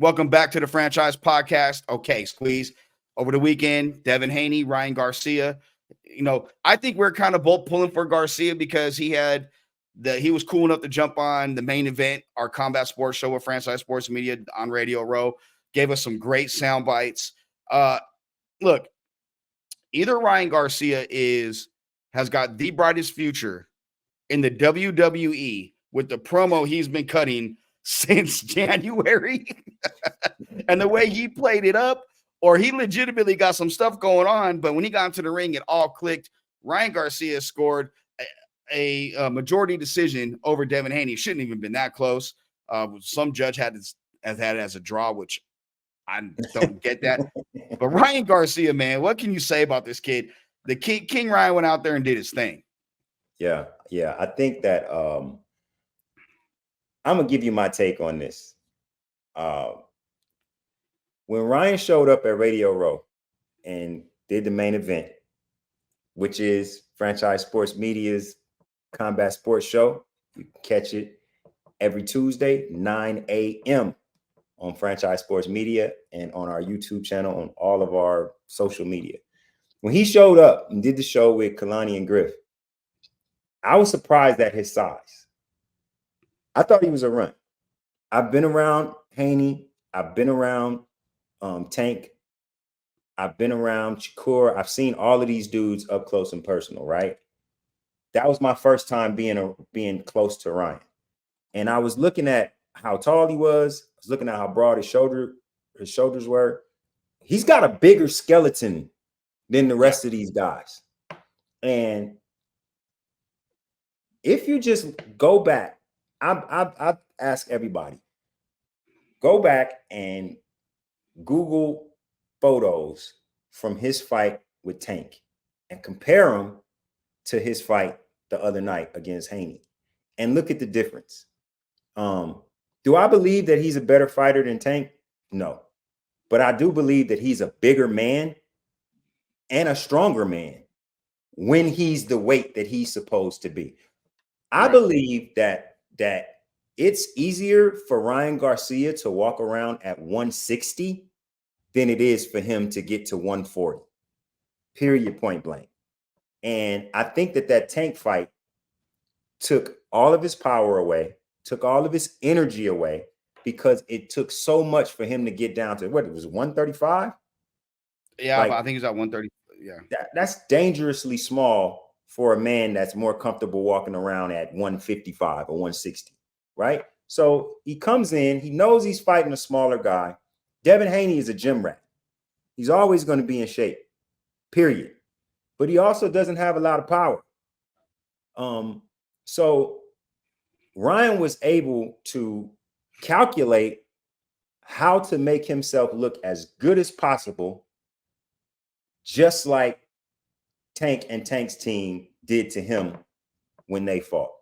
Welcome back to the Franchise Podcast. Okay, Squeeze. Over the weekend, Devin Haney, Ryan Garcia. I think we're kind of both pulling for Garcia because he was cool enough to jump on the main event, our combat sports show with Franchise Sports Media on Radio Row. Gave us some great sound bites. Look, either Ryan Garcia has got the brightest future in the WWE with the promo he's been cutting since January and the way he played it up, or he legitimately got some stuff going on, but when he got into the ring, it all clicked. Ryan Garcia scored a majority decision over Devin Haney. Shouldn't even been that close. Some judge had it as a draw, which I don't get that. But Ryan Garcia, man, what can you say about this kid? The King Ryan went out there and did his thing. Yeah. I think that I'm going to give you my take on this. When Ryan showed up at Radio Row and did the main event, which is Franchise Sports Media's combat sports show, you can catch it every Tuesday, 9 a.m. on Franchise Sports Media and on our YouTube channel, on all of our social media. When he showed up and did the show with Kalani and Griff, I was surprised at his size. I thought he was a run. I've been around Haney. I've been around Tank. I've been around Shakur. I've seen all of these dudes up close and personal, right? That was my first time being close to Ryan. And I was looking at how tall he was. I was looking at how broad his shoulders were. He's got a bigger skeleton than the rest of these guys. And if you just go back, I ask everybody, go back and Google photos from his fight with Tank and compare them to his fight the other night against Haney and look at the difference. Do I believe that he's a better fighter than Tank? No. But I do believe that he's a bigger man and a stronger man when he's the weight that he's supposed to be. I believe that it's easier for Ryan Garcia to walk around at 160 than it is for him to get to 140. Period, point blank. And I think that Tank fight took all of his power away, took all of his energy away, because it took so much for him to get down to what it was, 135. Yeah, Like, I think he's at 130. Yeah, that's dangerously small for a man that's more comfortable walking around at 155 or 160, right? So he comes in, he knows he's fighting a smaller guy. Devin Haney is a gym rat. He's always going to be in shape, period. But he also doesn't have a lot of power. So Ryan was able to calculate how to make himself look as good as possible, just like Tank and Tank's team did to him when they fought.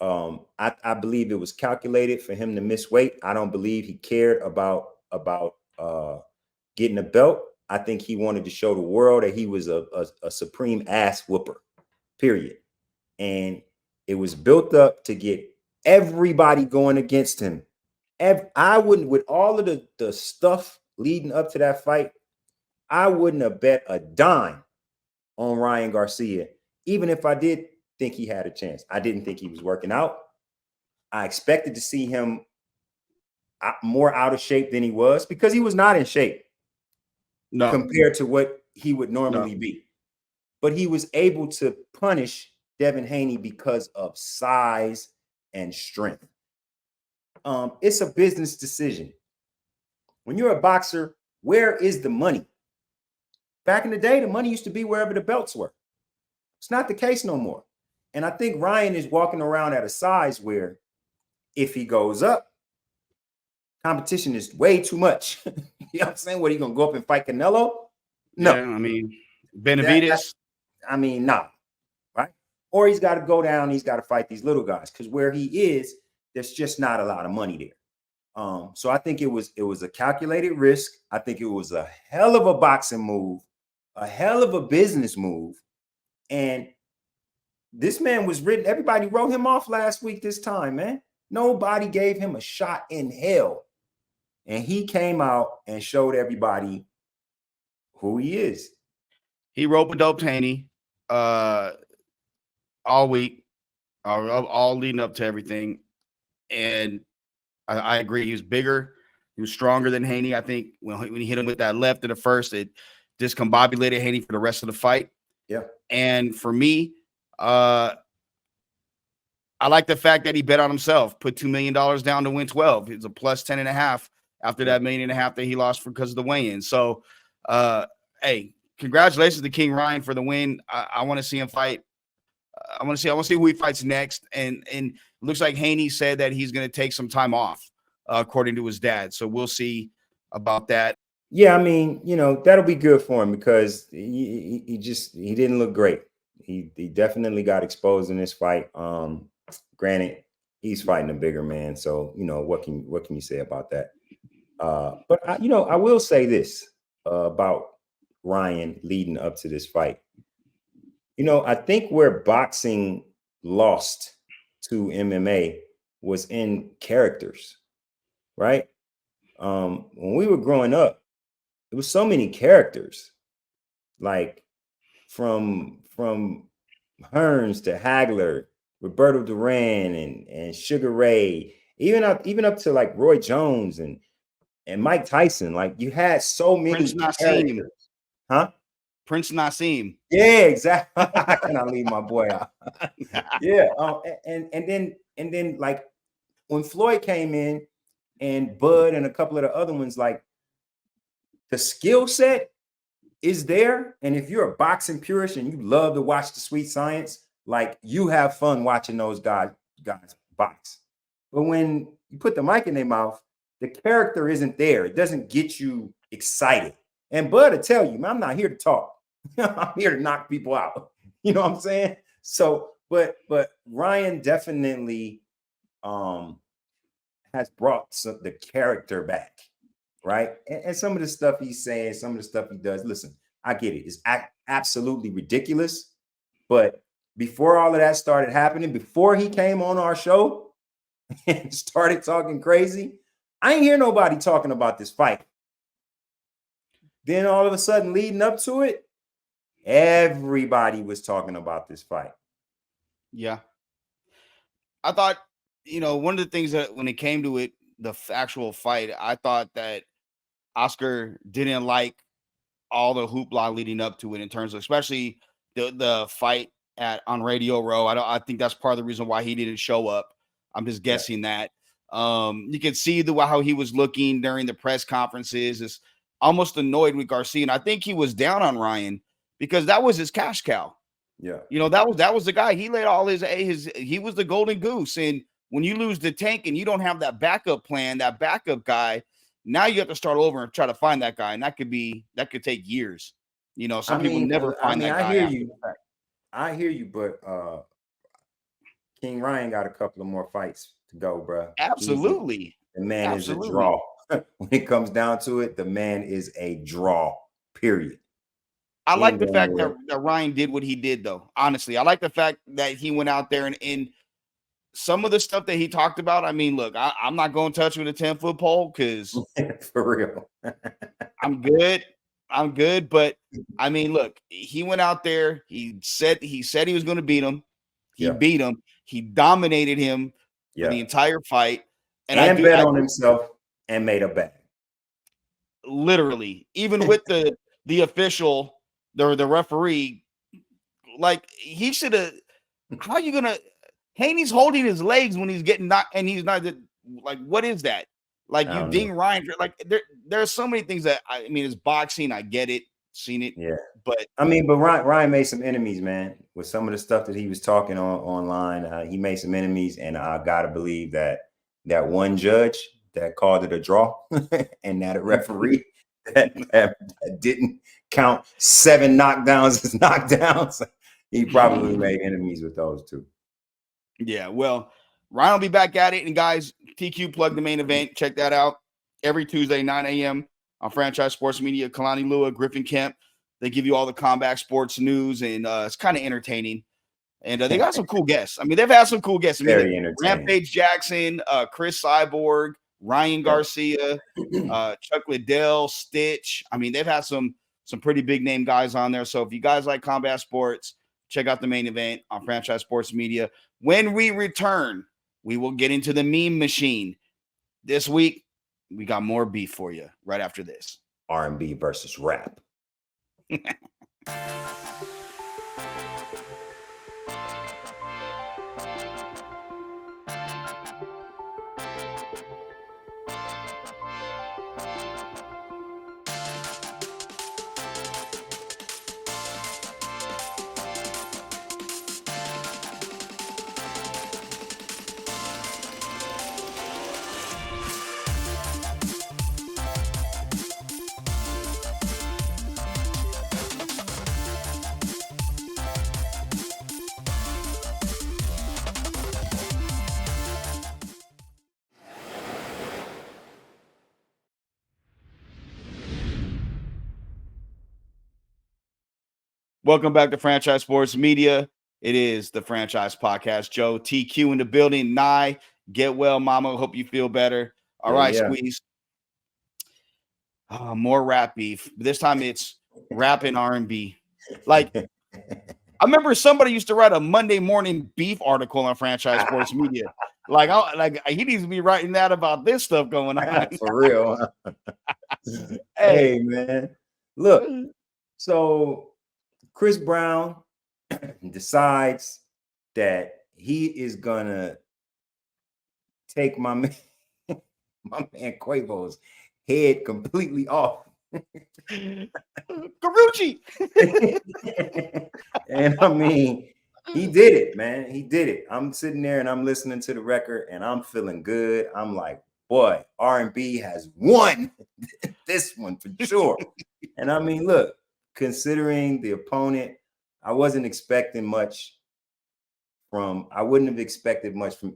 I believe it was calculated for him to miss weight. I don't believe he cared about getting a belt. I think he wanted to show the world that he was a supreme ass whooper, period. And it was built up to get everybody going against him. I wouldn't, with all of the stuff leading up to that fight, I wouldn't have bet a dime on Ryan Garcia, even if I did think he had a chance. I didn't think he was working out. I expected to see him more out of shape than he was, because he was not in shape compared to what he would normally be. But he was able to punish Devin Haney because of size and strength. It's a business decision. When you're a boxer, where is the money? Back in the day, the money used to be wherever the belts were. It's not the case no more. And I think Ryan is walking around at a size where if he goes up, competition is way too much. You know what I'm saying? What, are you going to go up and fight Canelo? No. Yeah, I mean, Benavidez. Nah. Right? Or he's got to go down. He's got to fight these little guys, because where he is, there's just not a lot of money there. So I think it was a calculated risk. I think it was a hell of a boxing move, a hell of a business move. And this man was written. Everybody wrote him off last week this time, man. Nobody gave him a shot in hell. And he came out and showed everybody who he is. He rope-a-doped Haney all week, all leading up to everything. And I agree. He was bigger. He was stronger than Haney. I think when he hit him with that left in the first, it discombobulated Haney for the rest of the fight. Yeah. And for me, I like the fact that he bet on himself, put $2 million down to win 12. It's a plus 10.5 after that $1.5 million that he lost because of the weigh-in. So, hey, congratulations to King Ryan for the win. I want to see him fight. I want to see who he fights next. And it looks like Haney said that he's going to take some time off, according to his dad. So we'll see about that. Yeah, I mean, that'll be good for him, because he didn't look great. He definitely got exposed in this fight. Granted, he's fighting a bigger man, so what can you say about that? But I will say this about Ryan leading up to this fight. I think where boxing lost to MMA was in characters, right? When we were growing up, there was so many characters, like from Hearns to Hagler, Roberto Duran and Sugar Ray, even up to like Roy Jones and Mike Tyson. Like, you had so many characters. Huh? Prince Nassim. Yeah, exactly. I cannot leave my boy out. Yeah. And then like when Floyd came in and Bud and a couple of the other ones, like, the skill set is there. And if you're a boxing purist and you love to watch the Sweet Science, like, you have fun watching those guys box. But when you put the mic in their mouth, the character isn't there. It doesn't get you excited. And Bud will tell you, man, I'm not here to talk. I'm here to knock people out. You know what I'm saying? So, but Ryan definitely had has brought the character back, right? And some of the stuff he's saying, some of the stuff he does. Listen, I get it. It's absolutely ridiculous. But before all of that started happening, before he came on our show and started talking crazy, I ain't hear nobody talking about this fight. Then all of a sudden, leading up to it, everybody was talking about this fight. Yeah. I thought, one of the things that when it came to it, the actual fight, I thought that Oscar didn't like all the hoopla leading up to it in terms of especially the fight on Radio Row. I think that's part of the reason why he didn't show up. I'm just guessing that. You can see how he was looking during the press conferences, is almost annoyed with Garcia. And I think he was down on Ryan because that was his cash cow. Yeah. That was the guy. He laid all his he was the golden goose. And when you lose the tank and you don't have that backup plan, that backup guy, now you have to start over and try to find that guy. And that could take years. Some people never find that guy. I hear you, but King Ryan got a couple of more fights to go, bro. Absolutely. The man is a draw. When it comes down to it, the man is a draw, period. I like the fact that Ryan did what he did, though. Honestly, I like the fact that he went out there and some of the stuff that he talked about. I mean, look, I'm not going to touch with a 10-foot pole because for real, I'm good. But I mean, look, he went out there. He said he was going to beat him. He beat him. He dominated him for the entire fight, and I bet on himself and made a bet. Literally, even with the official. The referee, like he should have. How are you gonna? Haney's holding his legs when he's getting knocked, and he's not. Like, what is that? Like you ding Ryan. Like there are so many things that I mean. It's boxing. I get it, seen it. Yeah, but Ryan made some enemies, man. With some of the stuff that he was talking online, he made some enemies, and I gotta believe that one judge that called it a draw, and that a referee that didn't count 7 knockdowns as knockdowns. He probably made enemies with those two. Yeah, well, Ryan will be back at it. And guys, TQ plug the main event. Check that out every Tuesday, 9 a.m. on Franchise Sports Media. Kalani Lua, Griffin Kemp. They give you all the combat sports news, and it's kind of entertaining. And they got some cool guests. I mean, they've had some cool guests. Very entertaining. Rampage Jackson, Chris Cyborg, Ryan Garcia, Chuck Liddell, Stitch. I mean, they've had some pretty big name guys on there. So if you guys like combat sports, check out the main event on Franchise Sports Media. When we return, we will get into the meme machine. This week, we got more beef for you right after this. R&B versus rap. Welcome back to Franchise Sports Media. It is the Franchise Podcast. Joe, TQ in the building. Nye, get well, mama. Hope you feel better. All right, Squeeze. More rap beef. This time it's rap and R&B. Like, I remember somebody used to write a Monday morning beef article on Franchise Sports Media. Like he needs to be writing that about this stuff going on. For real. Hey, man. Look, so Chris Brown decides that he is gonna take my man Quavo's head completely off. Karuchi. And I mean, he did it, man. He did it. I'm sitting there and I'm listening to the record and I'm feeling good. I'm like, boy, R&B has won this one for sure. And I mean, look, considering the opponent, I wouldn't have expected much from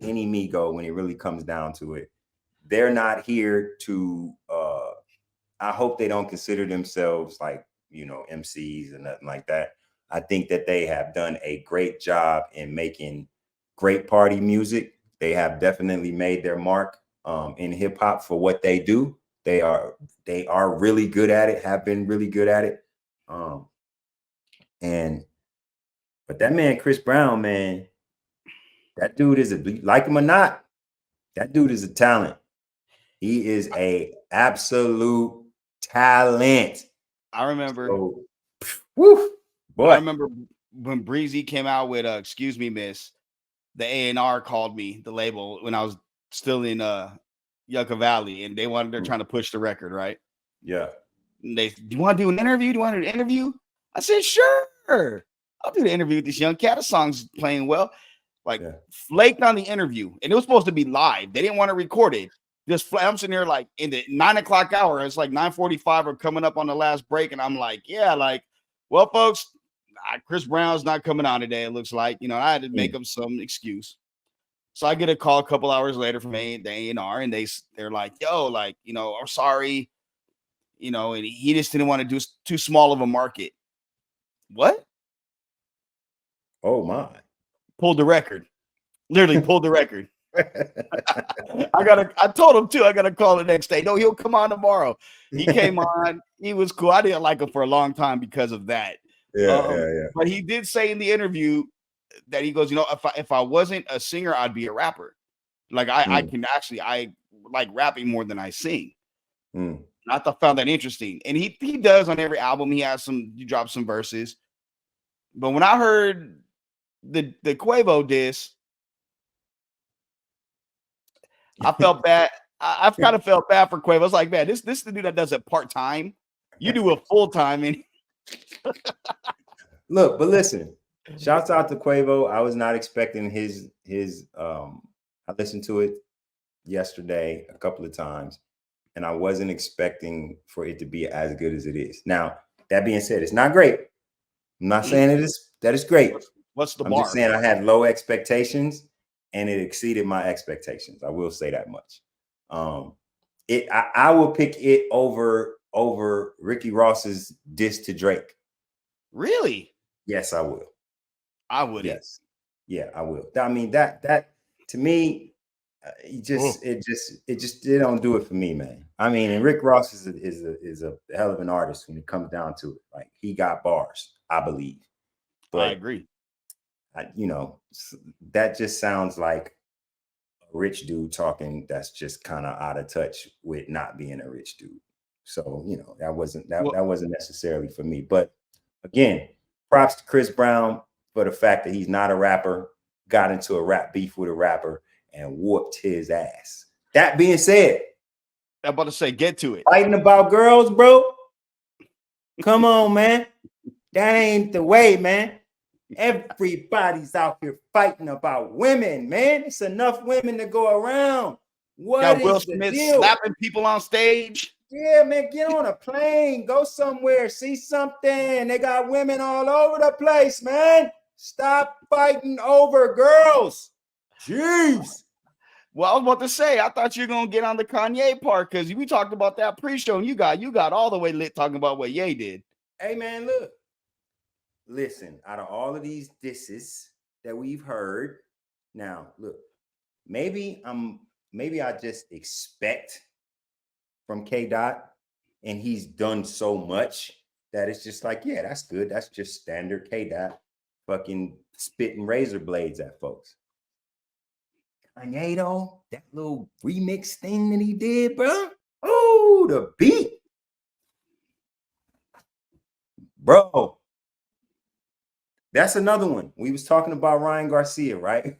any Migo when it really comes down to it. they're not here to I hope they don't consider themselves like, MCs and nothing like that. I think that they have done a great job in making great party music. They have definitely made their mark in hip hop for what they do. They are really good at it, have been really good at it. But that man, Chris Brown, man, that dude is like him or not, that dude is a talent. He is a absolute talent. I remember. So, whew, boy. I remember when Breezy came out with "Excuse Me, Miss." The A&R called me, the label, when I was still in Yucca Valley, and they're trying to push the record, right? Yeah. And do you want to do an interview? Do you want to do an interview? I said, sure. I'll do the interview with this young cat. The song's playing well. Flaked on the interview, and it was supposed to be live. They didn't want to record it. I'm sitting there like in the 9 o'clock hour. It's like 9:45 or coming up on the last break, and I'm like, well, folks, Chris Brown's not coming on today. It looks like, I had to make him some excuse. So I get a call a couple hours later from the A&R, and they're like, yo, I'm sorry, and he just didn't want to do too small of a market. What? Oh my! Pulled the record. Literally pulled the record. I told him too. I got to call the next day. No, he'll come on tomorrow. He came on. He was cool. I didn't like him for a long time because of that. Yeah. But he did say in the interview that he goes, if I wasn't a singer, I'd be a rapper. Like I like rapping more than I sing. I found that interesting. And he does on every album. He drops some verses. But when I heard the Quavo diss, I felt bad. I've kind of felt bad for Quavo. I was like, man, this is the dude that does it part-time. You do it full-time. And look, but listen, shouts out to Quavo. I was not expecting his I listened to it yesterday a couple of times, and I wasn't expecting for it to be as good as it is. Now, that being said, it's not great. I'm not saying that is great. What's the bar? I'm just saying I had low expectations, and it exceeded my expectations. I will say that much. I will pick it over Ricky Ross's diss to Drake. Really? Yes, I will. I would. Yes. Yeah, I will. I mean, that to me, it don't do it for me, man. I mean, and Rick Ross is a hell of an artist when it comes down to it. Like, he got bars, I believe. But I agree. That just sounds like a rich dude talking that's just kind of out of touch with not being a rich dude. So, that wasn't necessarily for me. But again, props to Chris Brown for the fact that he's not a rapper, got into a rap beef with a rapper and whooped his ass. That being said, I'm about to say, get to it. Fighting about girls, bro. Come on, man. That ain't the way, man. Everybody's out here fighting about women, man. It's enough women to go around. Got Will Smith slapping people on stage. Yeah, man, get on a plane, go somewhere, see something. They got women all over the place, man. Stop fighting over girls. Jeez. Well, I was about to say, I thought you were gonna get on the Kanye part because we talked about that pre-show, and you got all the way lit talking about what Ye did. Hey, man, look. Listen, out of all of these disses that we've heard, now look, maybe I just expect from K Dot, and he's done so much that it's just like, yeah, that's good. That's just standard K Dot fucking spitting razor blades at folks. Kanye, though, that little remix thing that he did, bro. Oh, the beat. Bro. That's another one. We was talking about Ryan Garcia, right?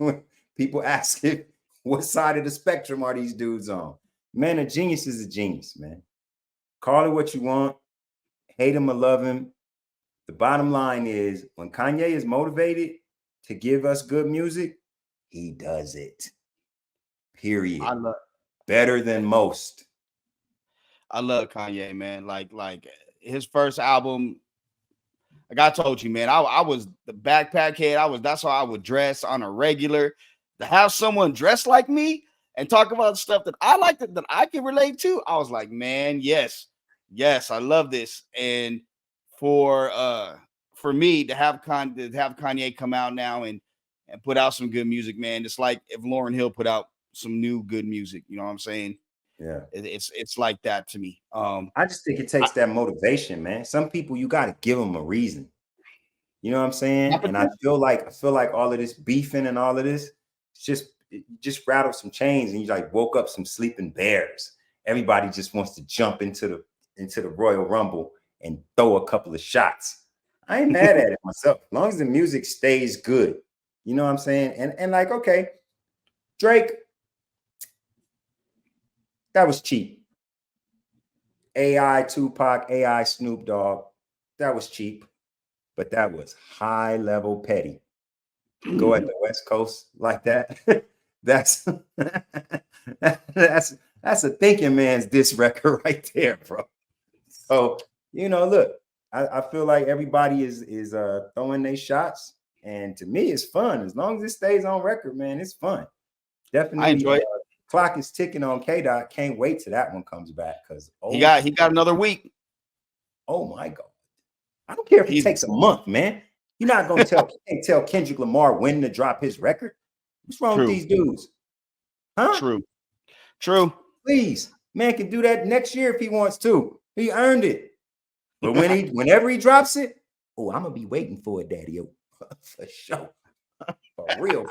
People asking what side of the spectrum are these dudes on? Man, a genius is a genius, man. Call it what you want. Hate him or love him. The bottom line is when Kanye is motivated to give us good music, he does it. Period. Better than most. I love Kanye, man. Like his first album, like I told you, man, I was the backpack head. That's how I would dress on a regular. To have someone dress like me and talk about stuff that I like that I can relate to, I was like, man, yes, I love this. And for me to have Kanye come out now and put out some good music, man, it's like if Lauryn Hill put out some new good music. You know what I'm saying? Yeah. It's like that to me. I just think it takes that motivation, man. Some people, you got to give them a reason. You know what I'm saying? And I feel like all of this beefing and all of this, it just rattled some chains, and you like woke up some sleeping bears. Everybody just wants to jump into the Royal Rumble and throw a couple of shots. I ain't mad at it myself, as long as the music stays good. You know what I'm saying? And like, okay, Drake, that was cheap. AI Tupac, AI Snoop Dogg, that was cheap, but that was high level petty. Go at the West Coast like that. That's a thinking man's diss record right there, bro. So, look, I feel like everybody is throwing their shots, and to me, it's fun. As long as it stays on record, man, it's fun. Definitely, I enjoy it. Clock is ticking on K-Dot. Can't wait till that one comes back, because he got another week. Oh my God. I don't care if it takes a month, man. You're not gonna tell Kendrick Lamar when to drop his record. What's wrong with these dudes? Huh? True. Please, man can do that next year if he wants to. He earned it. But whenever he drops it, I'm gonna be waiting for it, Daddy. For sure. For real.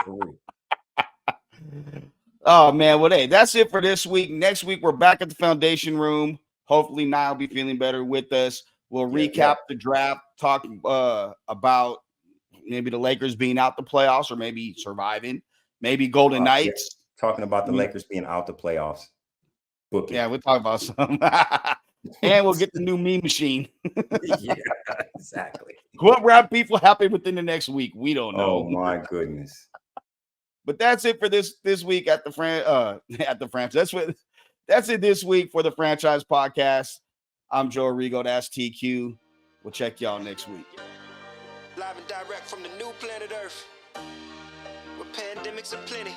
Oh man, well, hey, that's it for this week. Next week we're back at the Foundation Room. Hopefully, Niall will be feeling better with us. We'll recap the draft, talk about maybe the Lakers being out the playoffs or maybe surviving, maybe Golden Knights. Talking about the Lakers being out the playoffs. Book it. Yeah, we'll talk about some. And we'll get the new meme machine. Yeah, exactly. What wrap people happy within the next week? We don't know. Oh my goodness. But that's it for this week at the franchise. That's it this week for the Franchise Podcast. I'm Joe Rigo. That's TQ. We'll check y'all next week. Live and direct from the new planet Earth, where pandemics are plenty,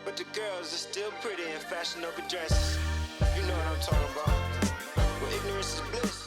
but the girls are still pretty in fashion over dresses. You know what I'm talking about. Where ignorance is bliss.